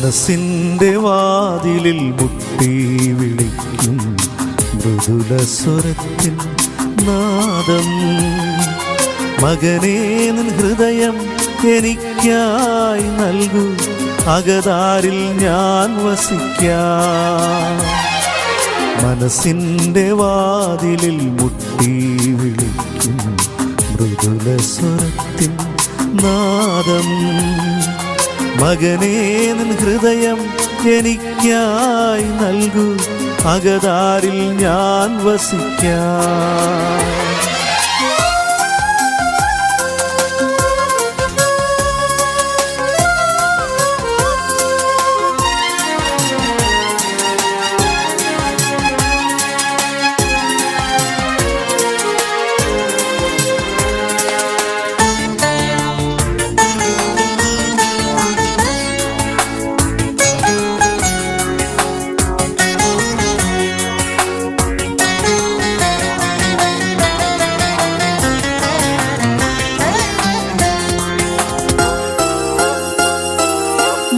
മനസ്സിൻ്റെ വാതിലിൽ മുട്ടി വിളിക്കും മൃദുല സ്വരത്തിൻ നാദം. മകനേ, നിൻ ഹൃദയം എനിക്കായി നൽകൂ, അകതാരിൽ ഞാൻ വസിക്കാം. മനസ്സിൻ്റെ വാതിലിൽ മുട്ടി വിളിക്കും മൃദുല സ്വരത്തിൻ നാദം. മകനേ, നിൻ ഹൃദയം എനിക്കായി നൽകൂ, അകതാരിൽ ഞാൻ വസിക്കാം.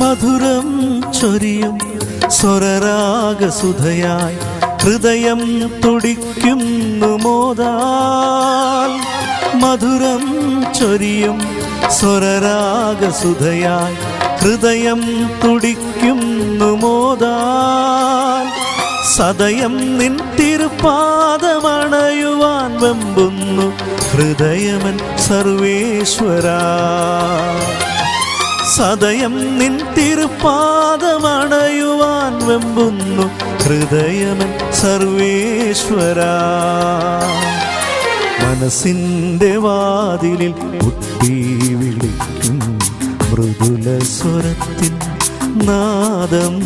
മധുരം ചൊരിയും സ്വരരാഗസുധയായി ഹൃദയം തുടിക്കുന്നു മോദാൽ. മധുരം ചൊരിയും സ്വരരാഗസുധയായി ഹൃദയം തുടിക്കുന്നു മോദാൽ. സദയം നിൻ തിരുപാദമണയുവാൻ വെമ്പുന്നു ഹൃദയമൻ സർവേശ്വരാ. സദയം നിൻ തിരുപാദമണയുവാൻ വെമ്പുന്നു ഹൃദയമൻ സർവേശ്വരാ. മനസ്സിൻ്റെ വാതിലിൽ മുട്ടി വിളിക്കും മൃദുല സ്വരത്തിൻ നാദം.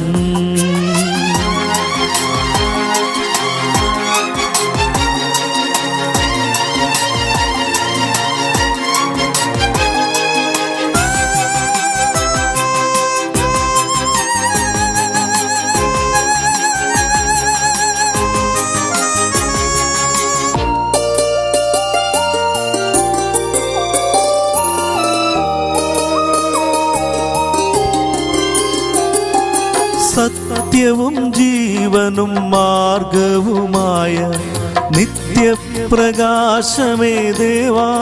സത്യവും ജീവനും മാർഗവുമായ നിത്യപ്രകാശമേ ദേവാ.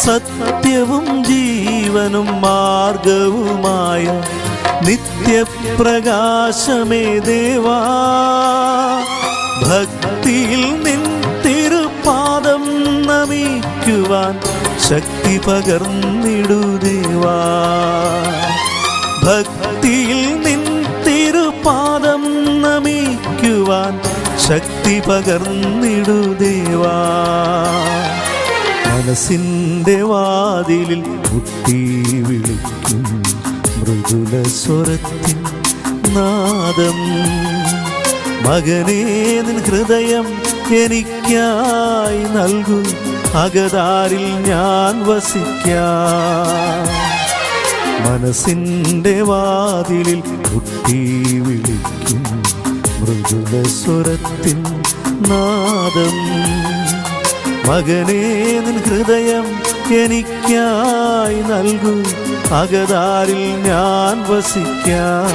സത്യവും ജീവനും മാർഗവുമായ നിത്യപ്രകാശമേ ദേവാ. ഭക്തിയിൽ നിൻ തിരുപാദം നമിക്കുവാൻ ശക്തി പകർന്നിടു ദേവാ. ഭക്തിയിൽ നിൻ തിരുപാദം നമിക്കുവാൻ ശക്തി പകർന്നിടു ദേവാ. മനസ്സിൻ്റെ വാതിലിൽ മുട്ടി വിളിക്കും മൃദുല സ്വരത്തിൻ നാദം. മകനേ, നിൻ ഹൃദയം എനിക്കായി നൽകൂ, അകതാരിൽ ഞാൻ വസിക്കാം. മനസ്സിൻ്റെ വാതിലിൽ മുട്ടി വിളിക്കും മൃദുല സ്വരത്തിൻ നാദം. മകനേ, നിൻ ഹൃദയം എനിക്കായി നൽകൂ, അകതാരിൽ ഞാൻ വസിക്കാം.